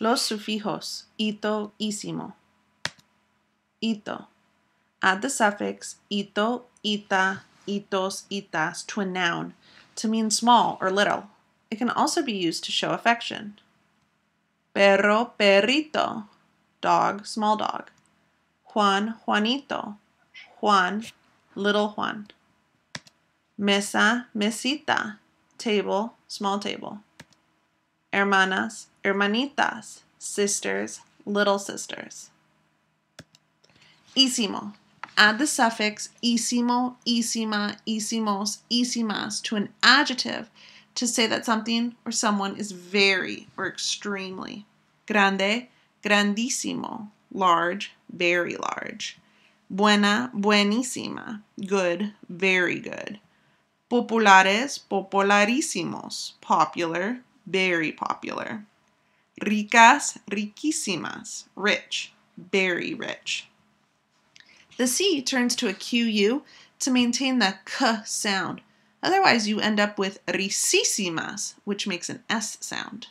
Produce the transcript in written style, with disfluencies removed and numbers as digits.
Los sufijos ito, ísimo. Ito. Add the suffix ito, ita, itos, itas to a noun to mean small or little. It can also be used to show affection. Perro, perrito. Dog, small dog. Juan, Juanito. Juan, little Juan. Mesa, mesita. Table, small table. Hermanas, hermanitas. Sisters, little sisters. Ísimo. Add the suffix ísimo, ísima, ísimos, ísimas to an adjective to say that something or someone is very or extremely. Grande, grandísimo. Large, very large. Buena, buenísima. Good, very good. Populares, popularísimos. Popular, very popular. Ricas, riquísimas. Rich, very rich. The C turns to a QU to maintain the K sound. Otherwise, you end up with risísimas, which makes an S sound.